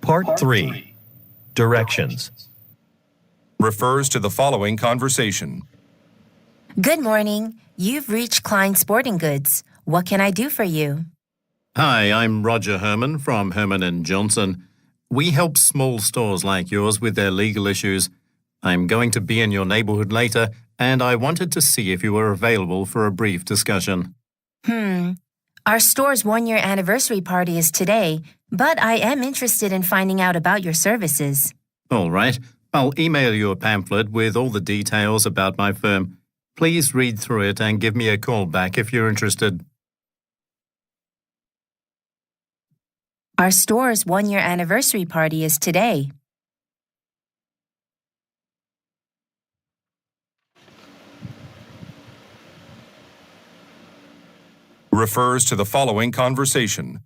Part 3. Directions. Refers to the following conversation. Good morning. You've reached Klein Sporting Goods. What can I do for you? Hi, I'm Roger Herman from Herman & Johnson. We help small stores like yours with their legal issues. I'm going to be in your neighborhood later, and I wanted to see if you were available for a brief discussion. Our store's one-year anniversary party is today, but I am interested in finding out about your services. All right. I'll email you a pamphlet with all the details about my firm. Please read through it and give me a call back if you're interested. Our store's one-year anniversary party is today. Refers to the following conversation.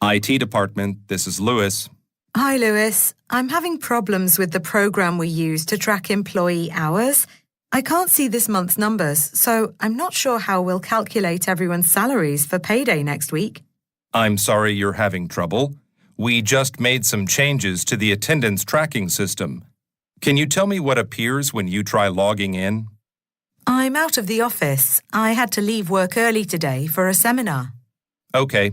IT department, this is Lewis. Hi, Lewis. I'm having problems with the program we use to track employee hours. I can't see this month's numbers, so I'm not sure how we'll calculate everyone's salaries for payday next week. I'm sorry you're having trouble. We just made some changes to the attendance tracking system. Can you tell me what appears when you try logging in? I'm out of the office. I had to leave work early today for a seminar. Okay.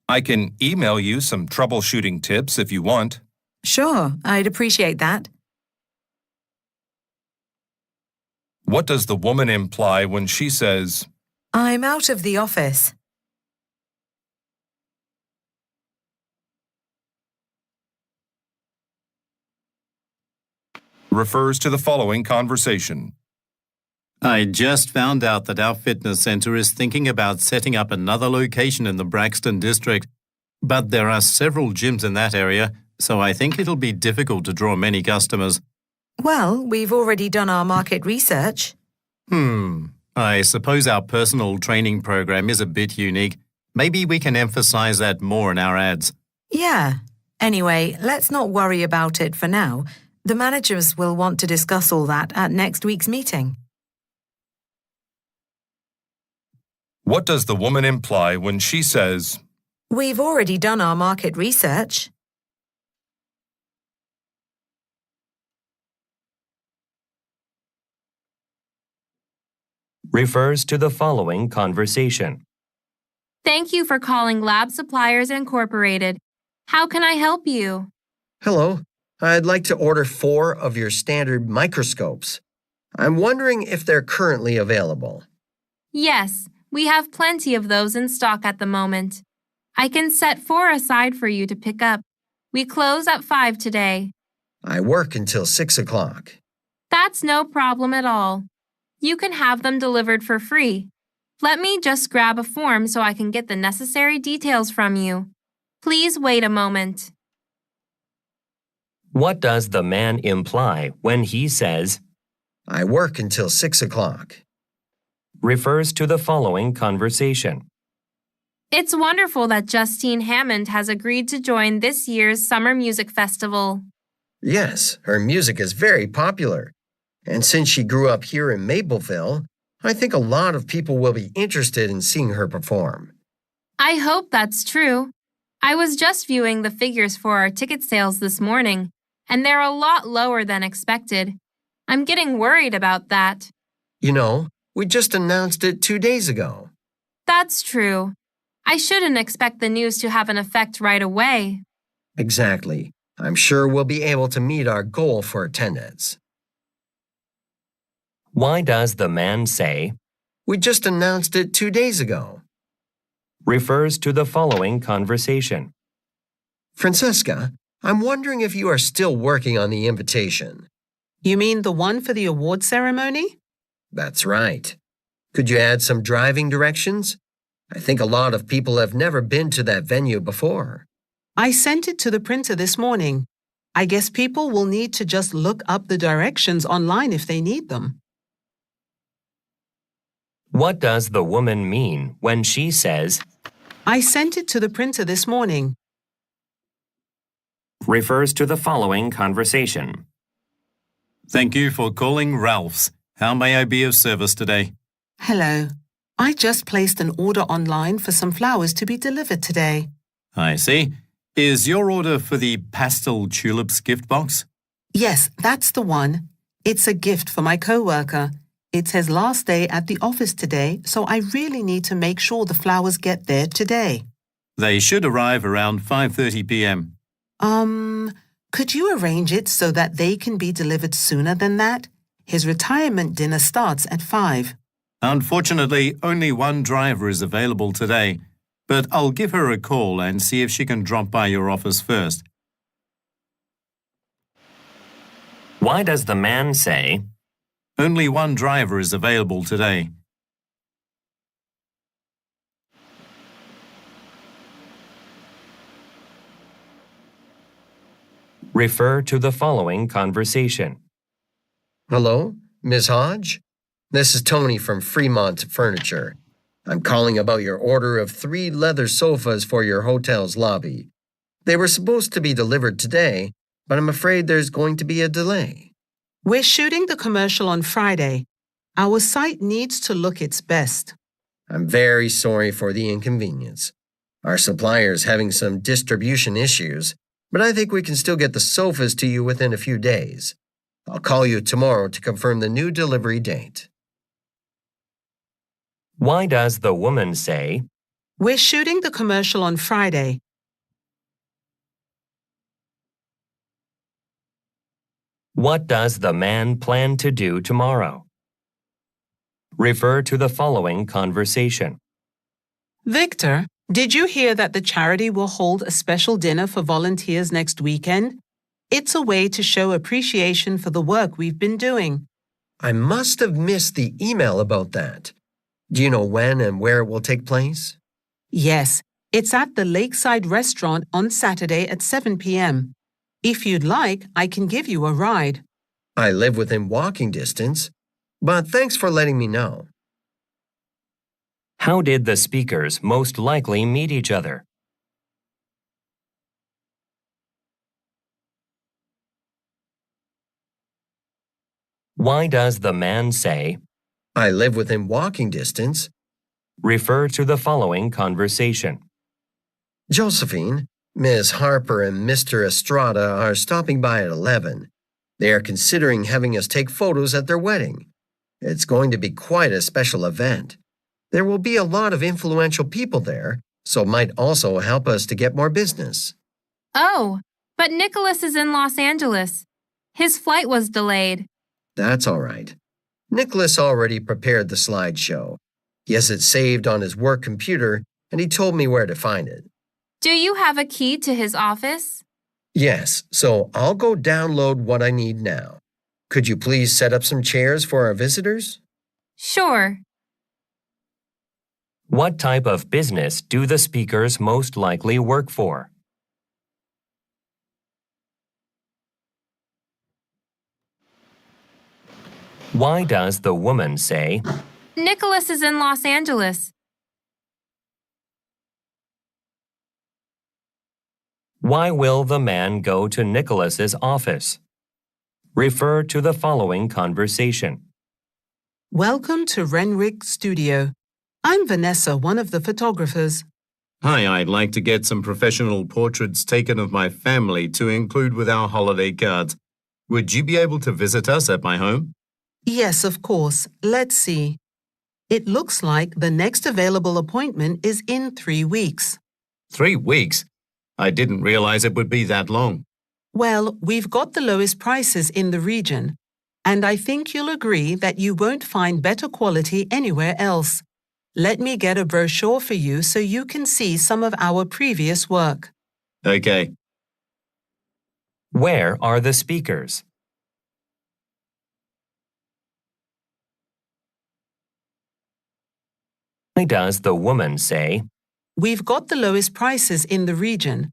I can email you some troubleshooting tips if you want. Sure, I'd appreciate that. What does the woman imply when she says, I'm out of the office. refers to the following conversation. I just found out that our fitness center is thinking about setting up another location in the Braxton district. But there are several gyms in that area, so I think it'll be difficult to draw many customers. Well, we've already done our market research. I suppose our personal training program is a bit unique. Maybe we can emphasize that more in our ads. Yeah. Anyway, let's not worry about it for now. The managers will want to discuss all that at next week's meeting. What does the woman imply when she says, We've already done our market research. Refers to the following conversation. Thank you for calling Lab Suppliers Incorporated. How can I help you? Hello. I'd like to order 4 of your standard microscopes. I'm wondering if they're currently available. Yes, we have plenty of those in stock at the moment. I can set 4 aside for you to pick up. We close at 5 today. I work until 6 o'clock. That's no problem at all. You can have them delivered for free. Let me just grab a form so I can get the necessary details from you. Please wait a moment. What does the man imply when he says, I work until 6 o'clock. refers to the following conversation. It's wonderful that Justine Hammond has agreed to join this year's Summer Music Festival. Yes, her music is very popular. And since she grew up here in Mapleville, I think a lot of people will be interested in seeing her perform. I hope that's true. I was just viewing the figures for our ticket sales this morning, and they're a lot lower than expected. I'm getting worried about that. You know, we just announced it 2 days ago. That's true. I shouldn't expect the news to have an effect right away. Exactly. I'm sure we'll be able to meet our goal for attendance. Why does the man say, We just announced it 2 days ago. refers to the following conversation. Francesca, I'm wondering if you are still working on the invitation. You mean the one for the award ceremony? That's right. Could you add some driving directions? I think a lot of people have never been to that venue before. I sent it to the printer this morning. I guess people will need to just look up the directions online if they need them. What does the woman mean when she says, I sent it to the printer this morning. refers to the following conversation. Thank you for calling Ralph's. How may I be of service today? Hello. I just placed an order online for some flowers to be delivered today. I see. Is your order for the pastel tulips gift box? Yes, that's the one. It's a gift for my coworker. It's his last day at the office today, so I really need to make sure the flowers get there today. They should arrive around 5:30 p.m. Could you arrange it so that they can be delivered sooner than that? His retirement dinner starts at 5. Unfortunately, only one driver is available today, but I'll give her a call and see if she can drop by your office first. Why does the man say, Only one driver is available today. refer to the following conversation? Hello, Ms. Hodge? This is Tony from Fremont Furniture. I'm calling about your order of 3 leather sofas for your hotel's lobby. They were supposed to be delivered today, but I'm afraid there's going to be a delay. We're shooting the commercial on Friday. Our site needs to look its best. I'm very sorry for the inconvenience. Our supplier's having some distribution issues, but I think we can still get the sofas to you within a few days. I'll call you tomorrow to confirm the new delivery date. Why does the woman say, We're shooting the commercial on Friday. what does the man plan to do tomorrow? Refer to the following conversation. Victor, did you hear that the charity will hold a special dinner for volunteers next weekend? It's a way to show appreciation for the work we've been doing. I must have missed the email about that. Do you know when and where it will take place? Yes, it's at the Lakeside Restaurant on Saturday at 7 p.m. If you'd like, I can give you a ride. I live within walking distance, but thanks for letting me know. How did the speakers most likely meet each other? Why does the man say, I live within walking distance. refer to the following conversation? Josephine, Ms. Harper, and Mr. Estrada are stopping by at 11. They are considering having us take photos at their wedding. It's going to be quite a special event. There will be a lot of influential people there, so it might also help us to get more business. Oh, but Nicholas is in Los Angeles. His flight was delayed. That's all right. Nicholas already prepared the slideshow. He has it saved on his work computer, and he told me where to find it. Do you have a key to his office? Yes, so I'll go download what I need now. Could you please set up some chairs for our visitors? Sure. What type of business do the speakers most likely work for? Why does the woman say, Nicholas is in Los Angeles. why will the man go to Nicholas's office? Refer to the following conversation. Welcome to Renwick Studio. I'm Vanessa, one of the photographers. Hi, I'd like to get some professional portraits taken of my family to include with our holiday cards. Would you be able to visit us at my home? Yes, of course. Let's see. It looks like the next available appointment is in 3 weeks. 3 weeks? I didn't realize it would be that long. Well, we've got the lowest prices in the region, and I think you'll agree that you won't find better quality anywhere else. Let me get a brochure for you so you can see some of our previous work. Okay. Where are the speakers? Why does the woman say, We've got the lowest prices in the region.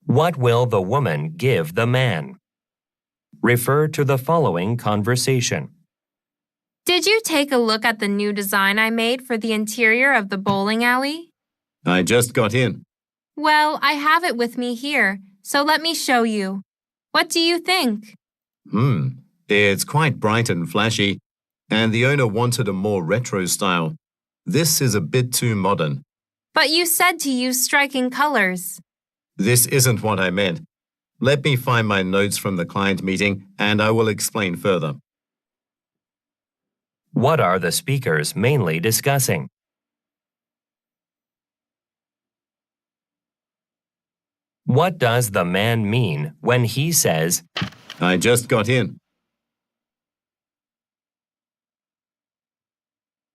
what will the woman give the man? Refer to the following conversation. Did you take a look at the new design I made for the interior of the bowling alley? I just got in. Well, I have it with me here, so let me show you. What do you think? It's quite bright and flashy, and the owner wanted a more retro style. This is a bit too modern. But you said to use striking colors. This isn't what I meant. Let me find my notes from the client meeting and I will explain further. What are the speakers mainly discussing? What does the man mean when he says, I just got in.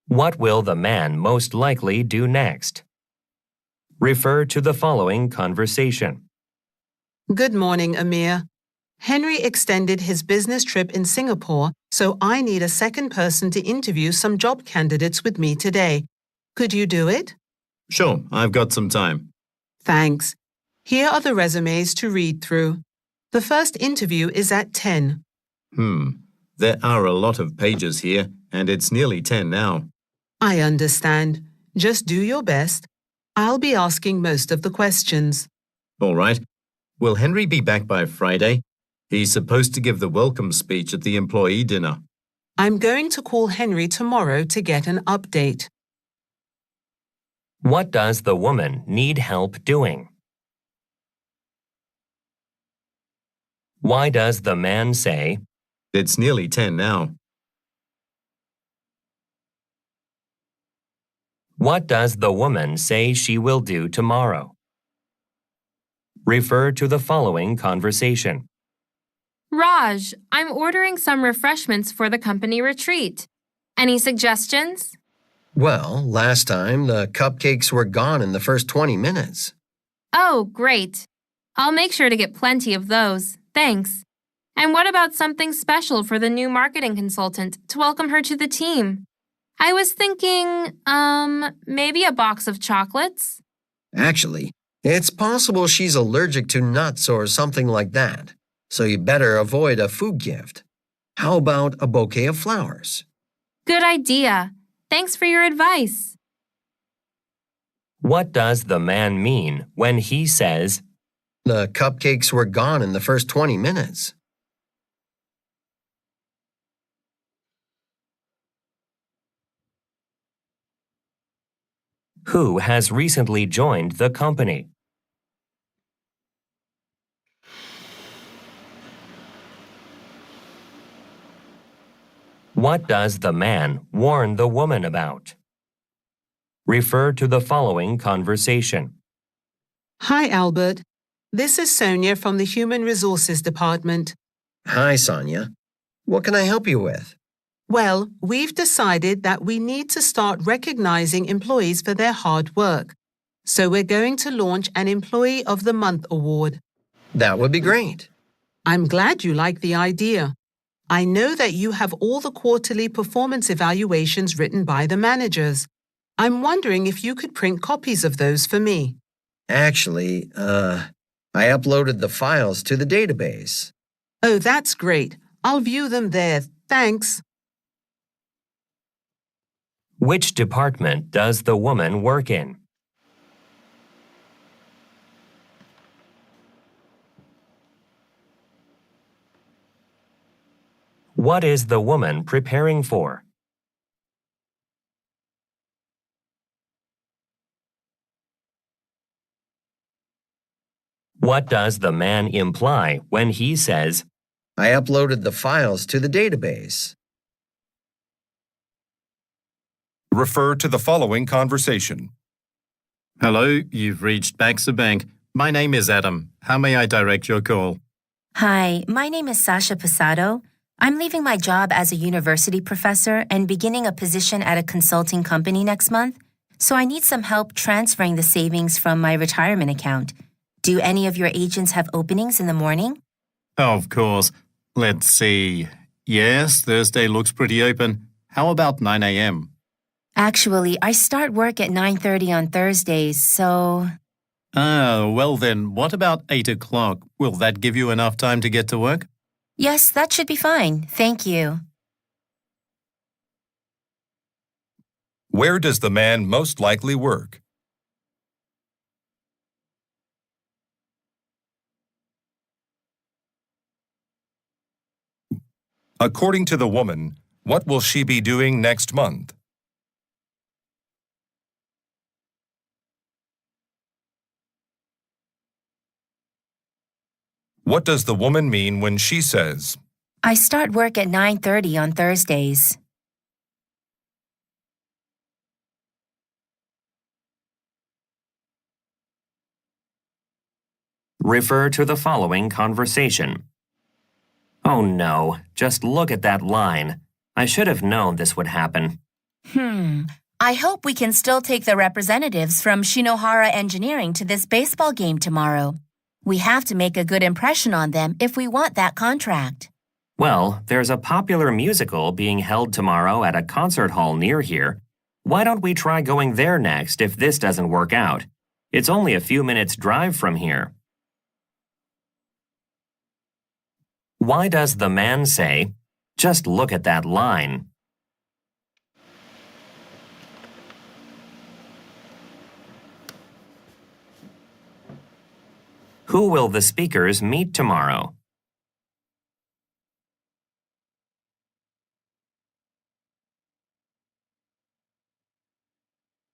What will the man most likely do next? Refer to the following conversation. Good morning, Amir. Henry extended his business trip in Singapore, so I need a second person to interview some job candidates with me today. Could you do it? Sure, I've got some time. Thanks. Here are the resumes to read through. The first interview is at 10. There are a lot of pages here, and it's nearly 10 now. I understand. Just do your best. I'll be asking most of the questions. All right. Will Henry be back by Friday? He's supposed to give the welcome speech at the employee dinner. I'm going to call Henry tomorrow to get an update. What does the woman need help doing? Why does the man say, It's nearly 10 now. What does the woman say she will do tomorrow? Refer to the following conversation. Raj, I'm ordering some refreshments for the company retreat. Any suggestions? Well, last time the cupcakes were gone in the first 20 minutes. Oh, great. I'll make sure to get plenty of those. Thanks. And what about something special for the new marketing consultant to welcome her to the team? I was thinking, maybe a box of chocolates? Actually, it's possible she's allergic to nuts or something like that, so you better avoid a food gift. How about a bouquet of flowers? Good idea. Thanks for your advice. What does the man mean when he says, The cupcakes were gone in the first 20 minutes. Who has recently joined the company? What does the man warn the woman about? Refer to the following conversation. Hi, Albert. This is Sonia from the Human Resources Department. Hi, Sonia. What can I help you with? Well, we've decided that we need to start recognizing employees for their hard work. So we're going to launch an Employee of the Month award. That would be great. I'm glad you like the idea. I know that you have all the quarterly performance evaluations written by the managers. I'm wondering if you could print copies of those for me. Actually, I uploaded the files to the database. Oh, that's great. I'll view them there. Thanks. Which department does the woman work in? What is the woman preparing for? What does the man imply when he says, I uploaded the files to the database. Refer to the following conversation. Hello, you've reached Baxter Bank. My name is Adam. How may I direct your call? Hi, my name is Sasha Posado. I'm leaving my job as a university professor and beginning a position at a consulting company next month, so I need some help transferring the savings from my retirement account. Do any of your agents have openings in the morning? Of course. Let's see. Yes, Thursday looks pretty open. How about 9 a.m.? Actually, I start work at 9:30 on Thursdays, so... Well then, what about 8 o'clock? Will that give you enough time to get to work? Yes, that should be fine. Thank you. Where does the man most likely work? According to the woman, what will she be doing next month? What does the woman mean when she says, I start work at 9:30 on Thursdays. Refer to the following conversation. Oh no, just look at that line. I should have known this would happen. I hope we can still take the representatives from Shinohara Engineering to this baseball game tomorrow. We have to make a good impression on them if we want that contract. Well, there's a popular musical being held tomorrow at a concert hall near here. Why don't we try going there next if this doesn't work out? It's only a few minutes' drive from here. Why does the man say, just look at that line? Who will the speakers meet tomorrow?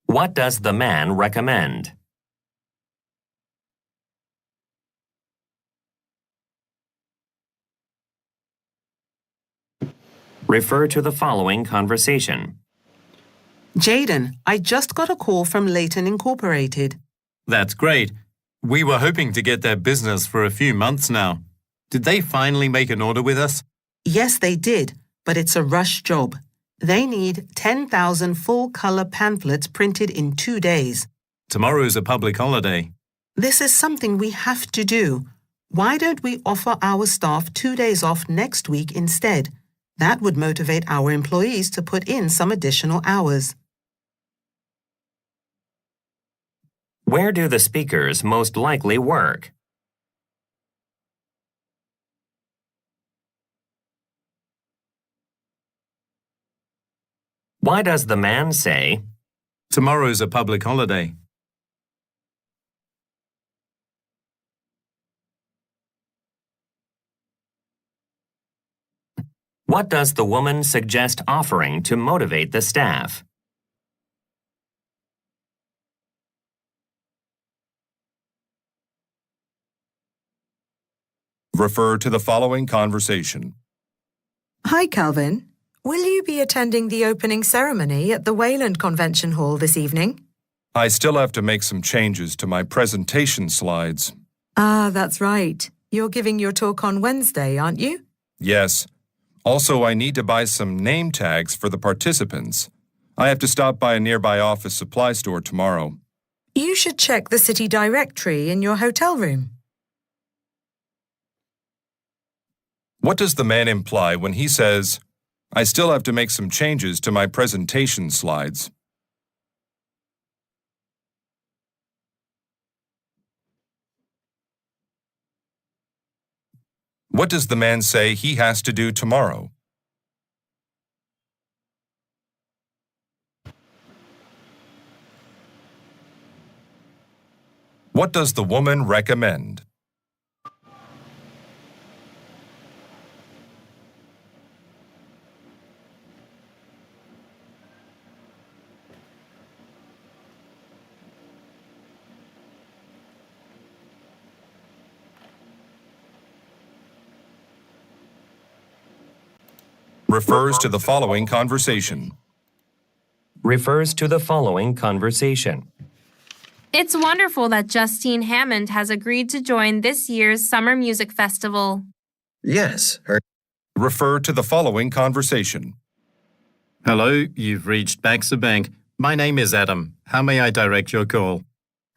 What does the man recommend? Refer to the following conversation. Jaden, I just got a call from Leighton Incorporated. That's great. We were hoping to get their business for a few months now. Did they finally make an order with us? Yes, they did, but it's a rush job. They need 10,000 full-color pamphlets printed in 2 days. Tomorrow's a public holiday. This is something we have to do. Why don't we offer our staff 2 days off next week instead? That would motivate our employees to put in some additional hours. Where do the speakers most likely work? Why does the man say, Tomorrow's a public holiday. what does the woman suggest offering to motivate the staff? refer to the following conversation. Hi, Calvin. Will you be attending the opening ceremony at the Wayland Convention Hall this evening? I still have to make some changes to my presentation slides. Ah, that's right. You're giving your talk on Wednesday, aren't you? Yes. Also, I need to buy some name tags for the participants. I have to stop by a nearby office supply store tomorrow. You should check the city directory in your hotel room. What does the man imply when he says, I still have to make some changes to my presentation slides? What does the man say he has to do tomorrow? What does the woman recommend? Refers to the following conversation. Refers to the following conversation. It's wonderful that Justine Hammond has agreed to join this year's Summer Music Festival. Yes, her Refer to the following conversation. Hello, you've reached Baxter Bank. My name is Adam. How may I direct your call?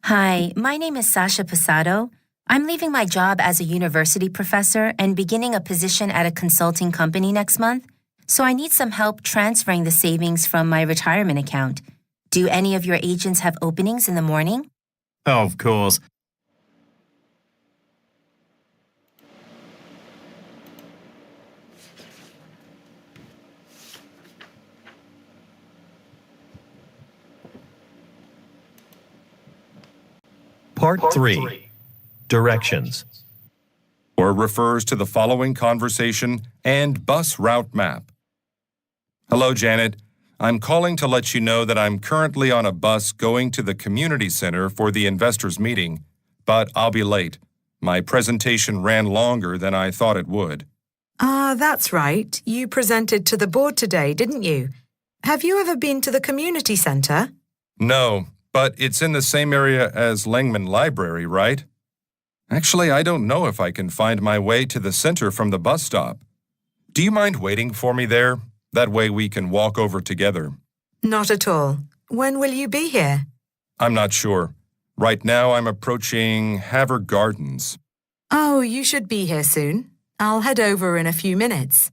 Hi, my name is Sasha Posado. I'm leaving my job as a university professor and beginning a position at a consulting company next month, so I need some help transferring the savings from my retirement account. Do any of your agents have openings in the morning? Of course. Part 3. Directions. Or refers to the following conversation and bus route map. Hello, Janet. I'm calling to let you know that I'm currently on a bus going to the community center for the investors meeting, but I'll be late. My presentation ran longer than I thought it would. Ah, that's right. You presented to the board today, didn't you? Have you ever been to the community centre? No, but it's in the same area as Langman Library, right? Actually, I don't know if I can find my way to the center from the bus stop. Do you mind waiting for me there? That way we can walk over together. Not at all. When will you be here? I'm not sure. Right now I'm approaching Haver Gardens. Oh, you should be here soon. I'll head over in a few minutes.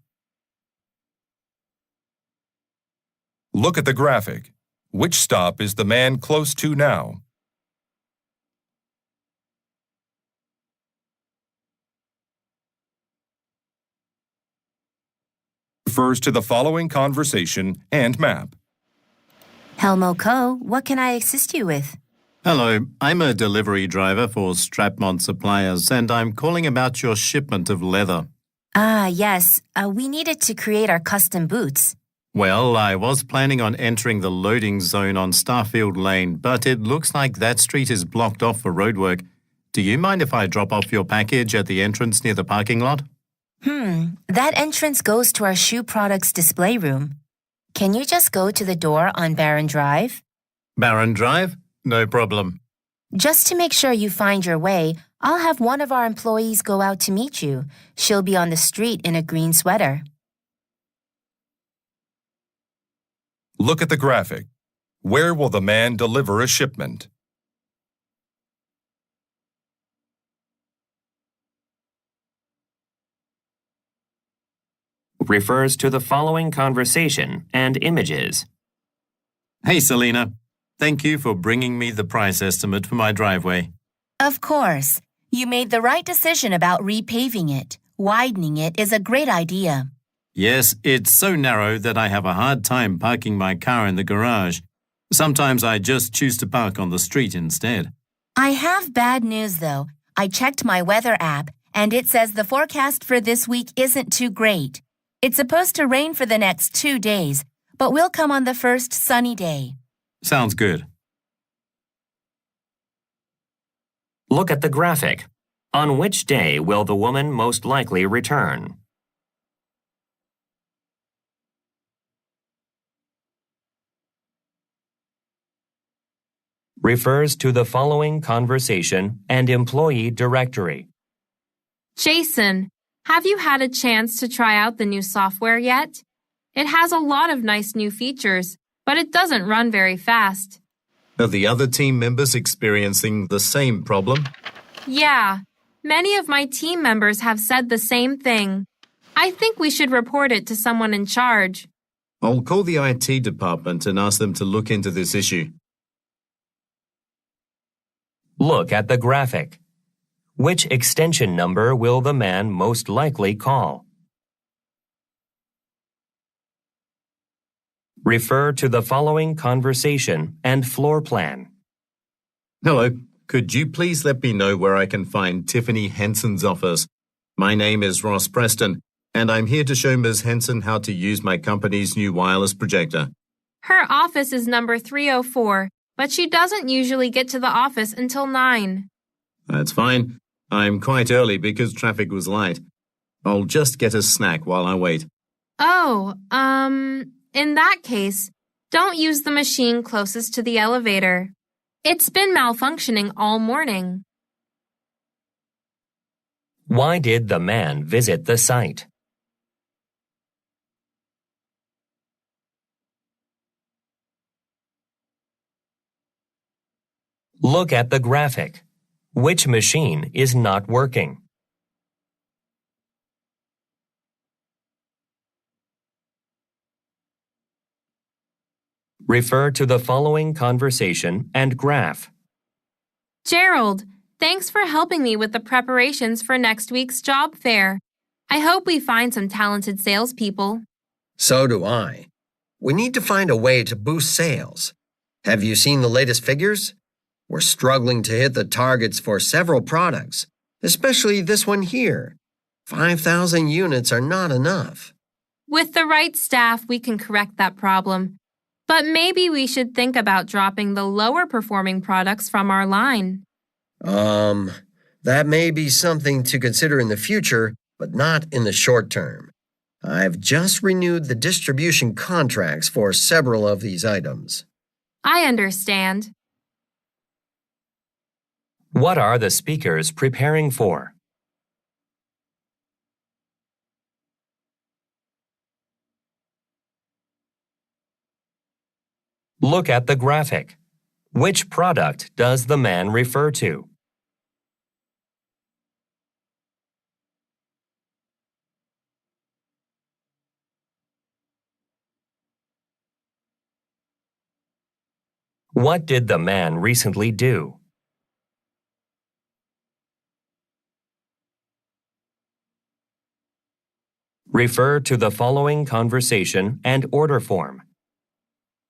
Look at the graphic. Which stop is the man close to now? Refers to the following conversation and map. Helmo Co., what can I assist you with? Hello, I'm a delivery driver for Strapmont Suppliers, and I'm calling about your shipment of leather. Ah, yes. We needed to create our custom boots. Well, I was planning on entering the loading zone on Starfield Lane, but it looks like that street is blocked off for roadwork. Do you mind if I drop off your package at the entrance near the parking lot? That entrance goes to our shoe products display room. Can you just go to the door on Barron Drive? Barron Drive? No problem. Just to make sure you find your way, I'll have one of our employees go out to meet you. She'll be on the street in a green sweater. Look at the graphic. Where will the man deliver a shipment? Refers to the following conversation and images. Hey, Selena. Thank you for bringing me the price estimate for my driveway. Of course. You made the right decision about repaving it. Widening it is a great idea. Yes, it's so narrow that I have a hard time parking my car in the garage. Sometimes I just choose to park on the street instead. I have bad news, though. I checked my weather app, and it says the forecast for this week isn't too great. It's supposed to rain for the next 2 days, but will come on the first sunny day. Sounds good. Look at the graphic. On which day will the woman most likely return? Refers to the following conversation and employee directory. Jason, have you had a chance to try out the new software yet? It has a lot of nice new features, but it doesn't run very fast. Are the other team members experiencing the same problem? Yeah, many of my team members have said the same thing. I think we should report it to someone in charge. I'll call the IT department and ask them to look into this issue. Look at the graphic. Which extension number will the man most likely call? Refer to the following conversation and floor plan. Hello, could you please let me know where I can find Tiffany Henson's office? My name is Ross Preston, and I'm here to show Ms. Henson how to use my company's new wireless projector. Her office is number 304, but she doesn't usually get to the office until 9. That's fine. I'm quite early because traffic was light. I'll just get a snack while I wait. Oh, in that case, don't use the machine closest to the elevator. It's been malfunctioning all morning. Why did the man visit the site? Look at the graphic. Which machine is not working? Refer to the following conversation and graph. Gerald, thanks for helping me with the preparations for next week's job fair. I hope we find some talented salespeople. So do I. We need to find a way to boost sales. Have you seen the latest figures? We're struggling to hit the targets for several products, especially this one here. 5,000 units are not enough. With the right staff, we can correct that problem. But maybe we should think about dropping the lower performing products from our line. That may be something to consider in the future, but not in the short term. I've just renewed the distribution contracts for several of these items. I understand. What are the speakers preparing for? Look at the graphic. Which product does the man refer to? What did the man recently do? Refer to the following conversation and order form.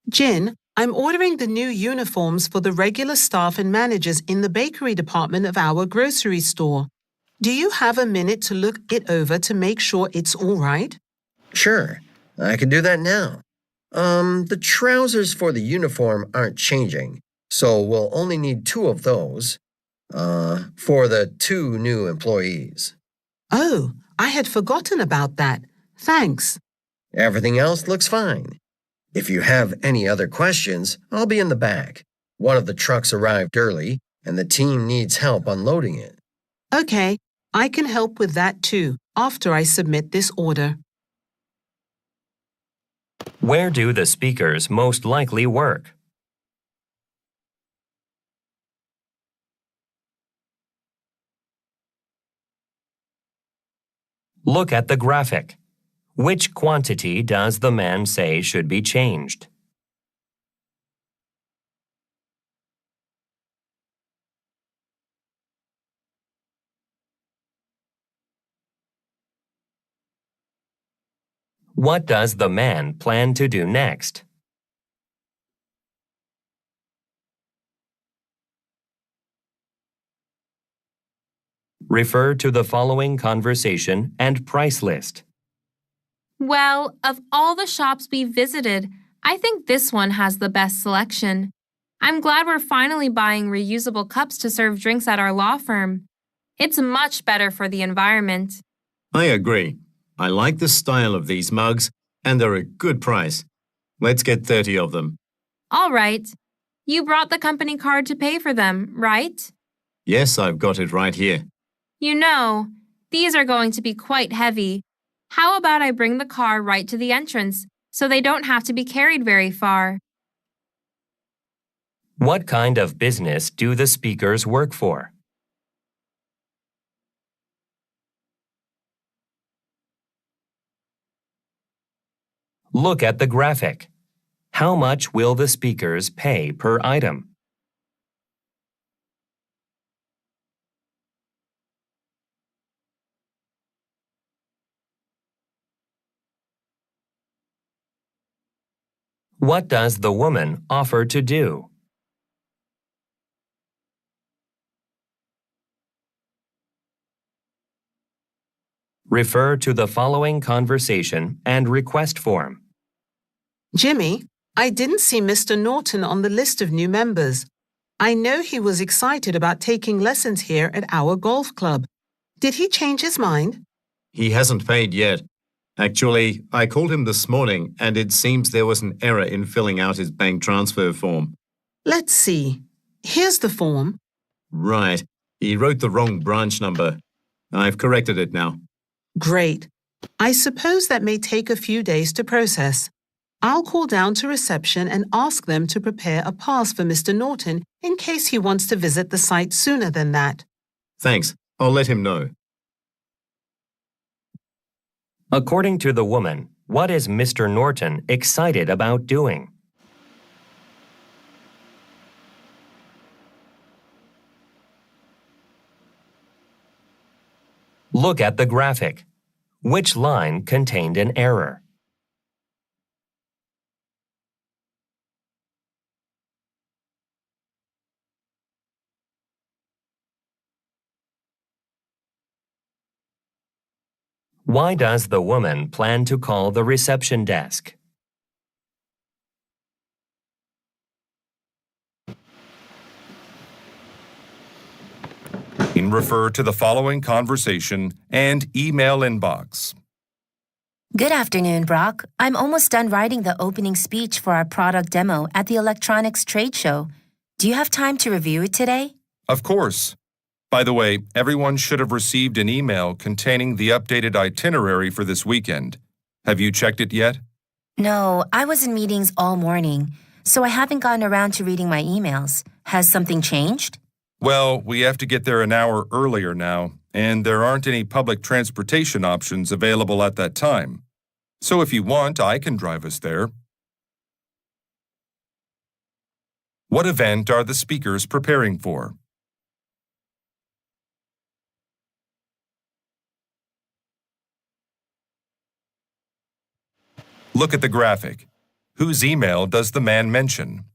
Jin, I'm ordering the new uniforms for the regular staff and managers in the bakery department of our grocery store. Do you have a minute to look it over to make sure it's all right? Sure, I can do that now. The trousers for the uniform aren't changing, so we'll only need 2 of those, for the 2 new employees. Oh, I had forgotten about that. Thanks. Everything else looks fine. If you have any other questions, I'll be in the back. One of the trucks arrived early, and the team needs help unloading it. Okay, I can help with that too, after I submit this order. Where do the speakers most likely work? Look at the graphic. Which quantity does the man say should be changed? What does the man plan to do next? Refer to the following conversation and price list. Well, of all the shops we visited, I think this one has the best selection. I'm glad we're finally buying reusable cups to serve drinks at our law firm. It's much better for the environment. I agree. I like the style of these mugs, and they're a good price. Let's get 30 of them. All right. You brought the company card to pay for them, right? Yes, I've got it right here. You know, these are going to be quite heavy. How about I bring the car right to the entrance so they don't have to be carried very far? What kind of business do the speakers work for? Look at the graphic. How much will the speakers pay per item? What does the woman offer to do? Refer to the following conversation and request form. Jimmy, I didn't see Mr. Norton on the list of new members. I know he was excited about taking lessons here at our golf club. Did he change his mind? He hasn't paid yet. Actually, I called him this morning, and it seems there was an error in filling out his bank transfer form. Let's see. Here's the form. Right. He wrote the wrong branch number. I've corrected it now. Great. I suppose that may take a few days to process. I'll call down to reception and ask them to prepare a pass for Mr. Norton in case he wants to visit the site sooner than that. Thanks. I'll let him know. According to the woman, what is Mr. Norton excited about doing? Look at the graphic. Which line contained an error? Why does the woman plan to call the reception desk? and refer to the following conversation and email inbox. Good afternoon, Brock. I'm almost done writing the opening speech for our product demo at the electronics trade show. Do you have time to review it today? Of course. By the way, everyone should have received an email containing the updated itinerary for this weekend. Have you checked it yet? No, I was in meetings all morning, so I haven't gotten around to reading my emails. Has something changed? Well, we have to get there an hour earlier now, and there aren't any public transportation options available at that time. So if you want, I can drive us there. What event are the speakers preparing for? Look at the graphic. Whose email does the man mention?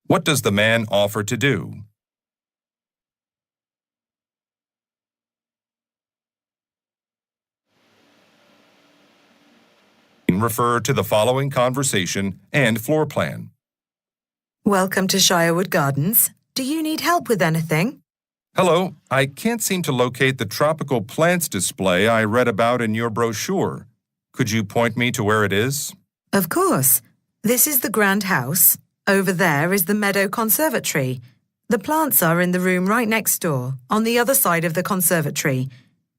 What does the man offer to do? Refer to the following conversation and floor plan. Welcome to Shirewood Gardens. Do you need help with anything? Hello, I can't seem to locate the tropical plants display I read about in your brochure. Could you point me to where it is? Of course. This is the Grand House. Over there is the Meadow Conservatory. The plants are in the room right next door, on the other side of the conservatory.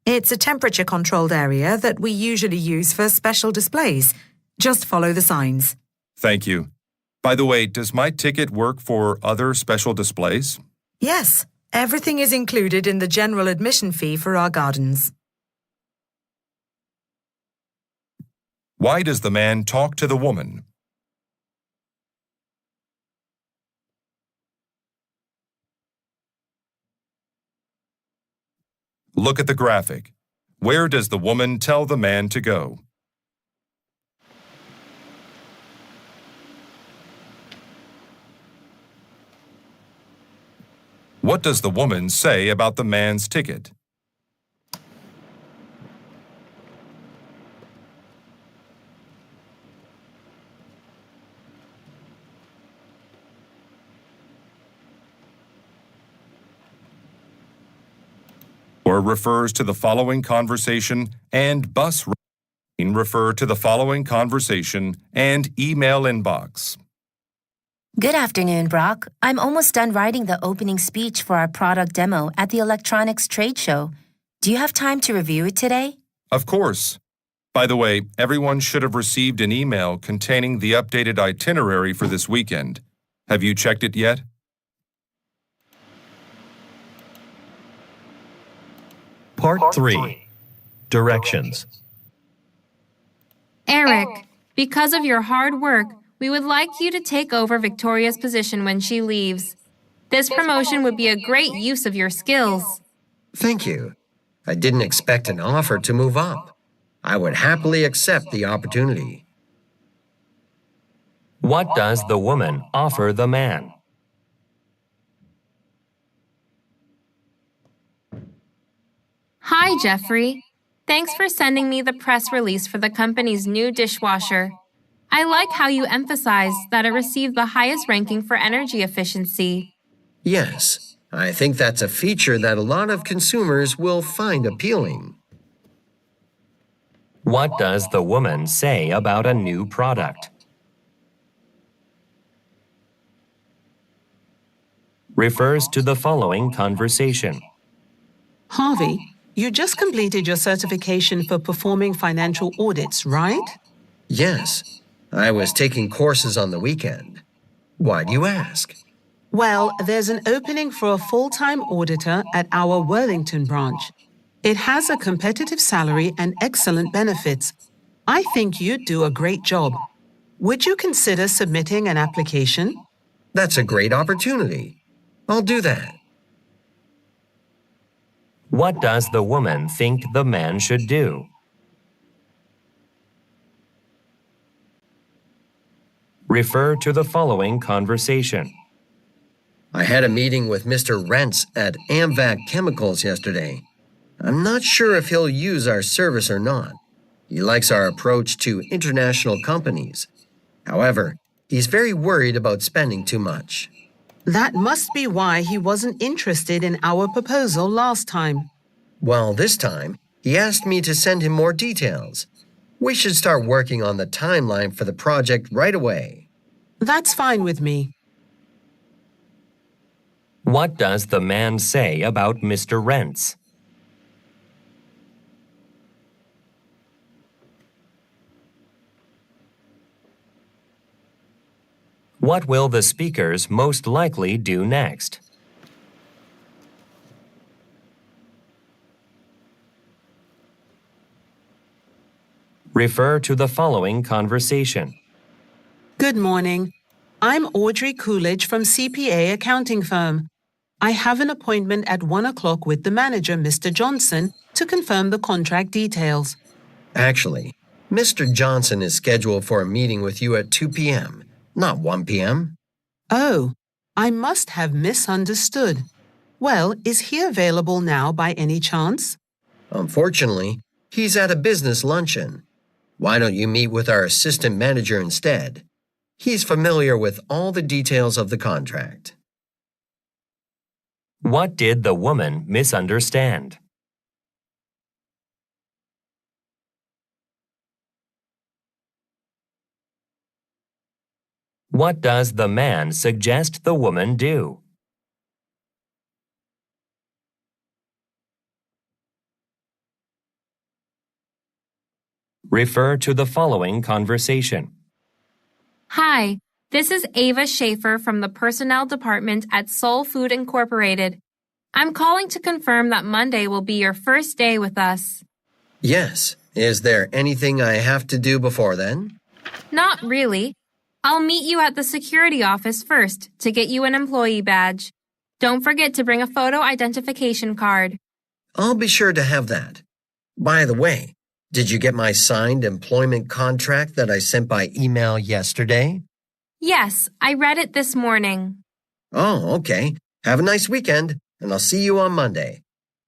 It's a temperature-controlled area that we usually use for special displays. Just follow the signs. Thank you. By the way, does my ticket work for other special displays? Yes, everything is included in the general admission fee for our gardens. Why does the man talk to the woman? Look at the graphic. Where does the woman tell the man to go? What does the woman say about the man's ticket? Or refers to the following conversation and bus refer to the following conversation and email inbox. Good afternoon, Brock. I'm almost done writing the opening speech for our product demo at the electronics trade show. Do you have time to review it today? Of course. By the way, everyone should have received an email containing the updated itinerary for this weekend. Have you checked it yet? Part 3. Directions. Eric, because of your hard work, we would like you to take over Victoria's position when she leaves. This promotion would be a great use of your skills. Thank you. I didn't expect an offer to move up. I would happily accept the opportunity. What does the woman offer the man? Hi, Jeffrey. Thanks for sending me the press release for the company's new dishwasher. I like how you emphasized that it received the highest ranking for energy efficiency. Yes, I think that's a feature that a lot of consumers will find appealing. What does the woman say about a new product? Refers to the following conversation. Harvey, you just completed your certification for performing financial audits, right? Yes, I was taking courses on the weekend. Why do you ask? Well, there's an opening for a full-time auditor at our Worthington branch. It has a competitive salary and excellent benefits. I think you'd do a great job. Would you consider submitting an application? That's a great opportunity. I'll do that. What does the woman think the man should do? Refer to the following conversation. I had a meeting with Mr. Rentz at Amvac Chemicals yesterday. I'm not sure if he'll use our service or not. He likes our approach to international companies. However, he's very worried about spending too much. That must be why he wasn't interested in our proposal last time. Well, this time, he asked me to send him more details. We should start working on the timeline for the project right away. That's fine with me. What does the man say about Mr. Rents? What will the speakers most likely do next? Refer to the following conversation. Good morning. I'm Audrey Coolidge from CPA accounting firm. I have an appointment at 1 o'clock with the manager, Mr. Johnson, to confirm the contract details. Actually, Mr. Johnson is scheduled for a meeting with you at 2 p.m., not 1 p.m. Oh, I must have misunderstood. Well, is he available now by any chance? Unfortunately, he's at a business luncheon. Why don't you meet with our assistant manager instead? He's familiar with all the details of the contract. What did the woman misunderstand? What does the man suggest the woman do? Refer to the following conversation. Hi, this is Ava Schaefer from the Personnel Department at Soul Food Incorporated. I'm calling to confirm that Monday will be your first day with us. Yes. Is there anything I have to do before then? Not really. I'll meet you at the security office first to get you an employee badge. Don't forget to bring a photo identification card. I'll be sure to have that. By the way, did you get my signed employment contract that I sent by email yesterday? Yes, I read it this morning. Oh, okay. Have a nice weekend, and I'll see you on Monday.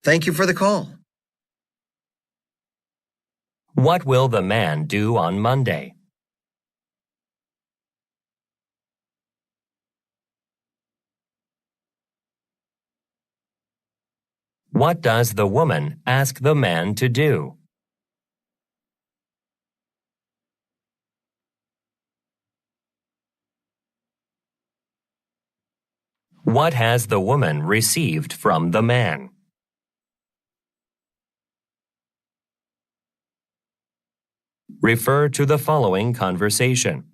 Thank you for the call. What will the man do on Monday? What does the woman ask the man to do? What has the woman received from the man? Refer to the following conversation.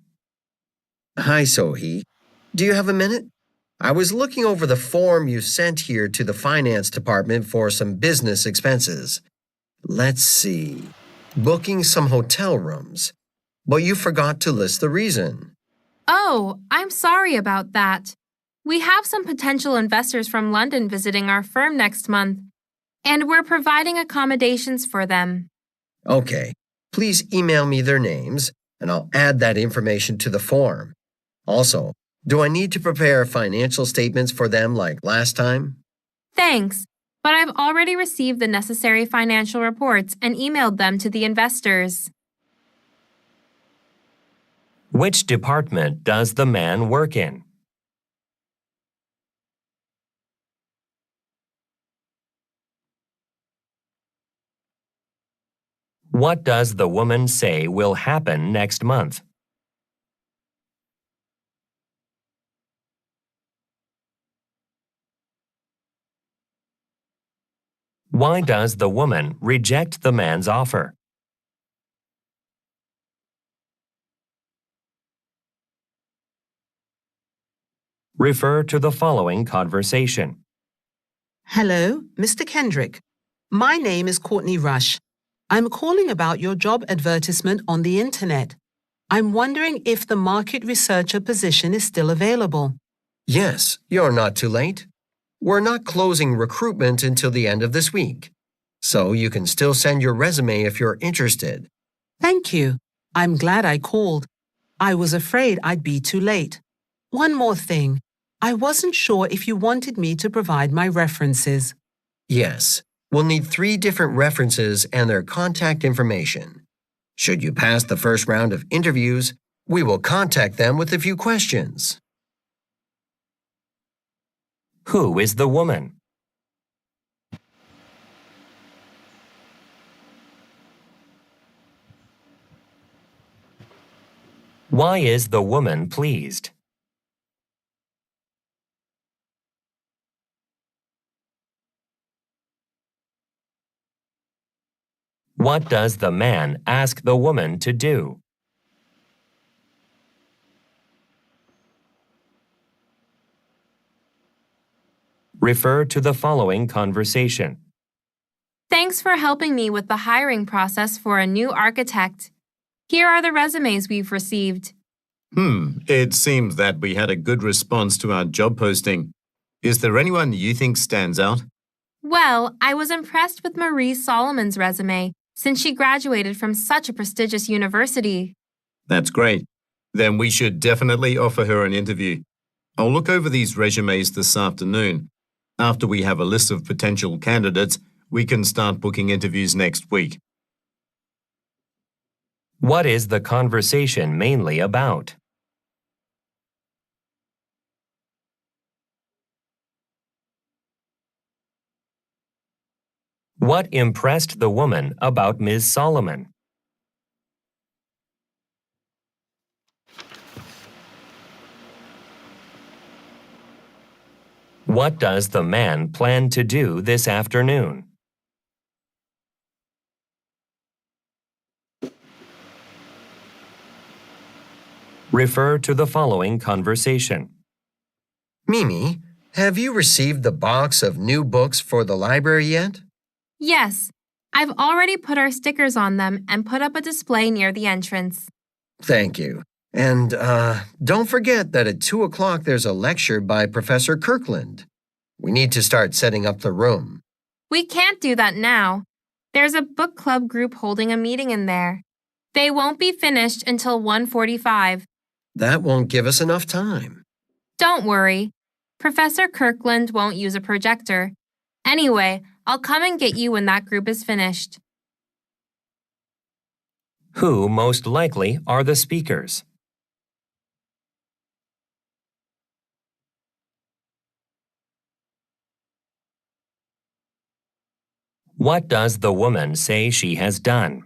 Hi, Sohi. Do you have a minute? I was looking over the form you sent here to the finance department for some business expenses. Let's see. Booking some hotel rooms. But you forgot to list the reason. Oh, I'm sorry about that. We have some potential investors from London visiting our firm next month, and we're providing accommodations for them. Okay. Please email me their names, and I'll add that information to the form. Also, do I need to prepare financial statements for them like last time? Thanks, but I've already received the necessary financial reports and emailed them to the investors. Which department does the man work in? What does the woman say will happen next month? Why does the woman reject the man's offer? Refer to the following conversation. Hello, Mr. Kendrick. My name is Courtney Rush. I'm calling about your job advertisement on the internet. I'm wondering if the market researcher position is still available. Yes, you're not too late. We're not closing recruitment until the end of this week, so you can still send your resume if you're interested. Thank you. I'm glad I called. I was afraid I'd be too late. One more thing. I wasn't sure if you wanted me to provide my references. Yes, we'll need 3 different references and their contact information. Should you pass the first round of interviews, We will contact them with a few questions. Who is the woman? Why is the woman pleased? What does the man ask the woman to do? Refer to the following conversation. Thanks for helping me with the hiring process for a new architect. Here are the resumes we've received. It seems that we had a good response to our job posting. Is there anyone you think stands out? Well, I was impressed with Marie Solomon's resume since she graduated from such a prestigious university. That's great. Then we should definitely offer her an interview. I'll look over these resumes this afternoon. After we have a list of potential candidates, we can start booking interviews next week. What is the conversation mainly about? What impressed the woman about Ms. Solomon? What does the man plan to do this afternoon? Refer to the following conversation. Mimi, have you received the box of new books for the library yet? Yes, I've already put our stickers on them and put up a display near the entrance. Thank you. And don't forget that at 2 o'clock there's a lecture by Professor Kirkland. We need to start setting up the room. We can't do that now. There's a book club group holding a meeting in there. They won't be finished until 1:45. That won't give us enough time. Don't worry. Professor Kirkland won't use a projector. Anyway, I'll come and get you when that group is finished. Who most likely are the speakers? What does the woman say she has done?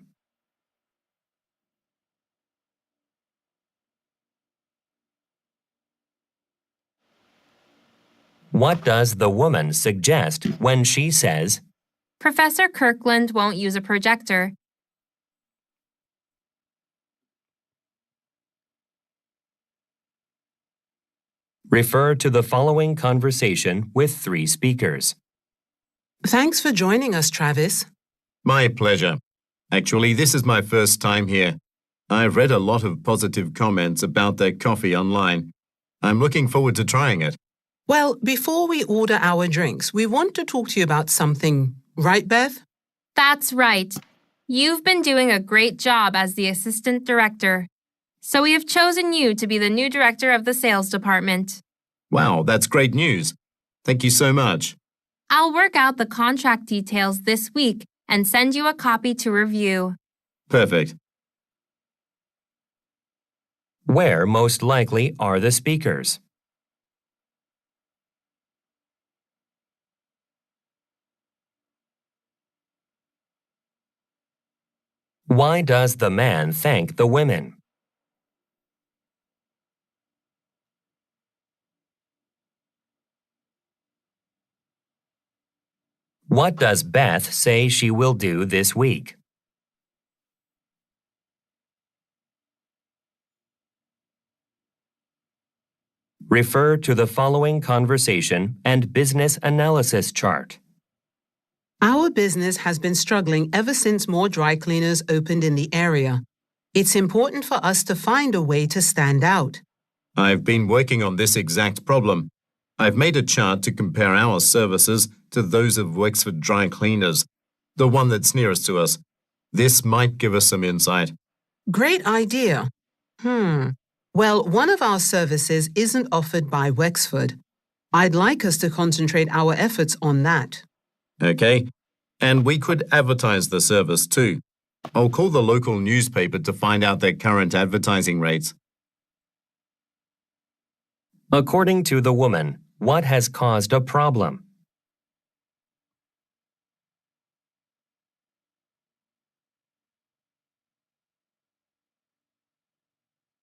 What does the woman suggest when she says, Professor Kirkland won't use a projector. refer to the following conversation with 3 speakers. Thanks for joining us, Travis. My pleasure. Actually, this is my first time here. I've read a lot of positive comments about their coffee online. I'm looking forward to trying it. Well, before we order our drinks, we want to talk to you about something, right, Beth? That's right. You've been doing a great job as the assistant director. So we have chosen you to be the new director of the sales department. Wow, that's great news. Thank you so much. I'll work out the contract details this week and send you a copy to review. Perfect. Where most likely are the speakers? Why does the man thank the women? What does Beth say she will do this week? Refer to the following conversation and business analysis chart. Our business has been struggling ever since more dry cleaners opened in the area. It's important for us to find a way to stand out. I've been working on this exact problem. I've made a chart to compare our services to those of Wexford Dry Cleaners, the one that's nearest to us. This might give us some insight. Great idea. Well, one of our services isn't offered by Wexford. I'd like us to concentrate our efforts on that. Okay? And we could advertise the service too. I'll call the local newspaper to find out their current advertising rates. According to the woman, what has caused a problem?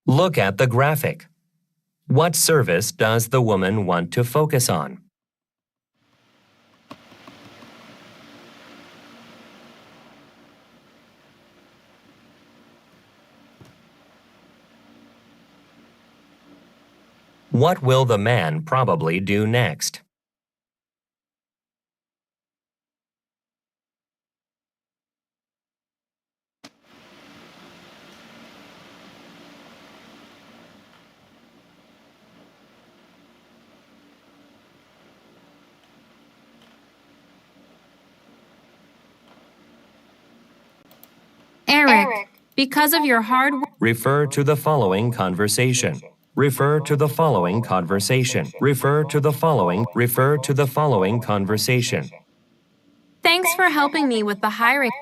Look at the graphic. What service does the woman want to focus on? What will the man probably do next? Eric, because of your hard work. Refer to the following conversation. Refer to the following conversation. Refer to the following conversation. Thanks for helping me with the hiring.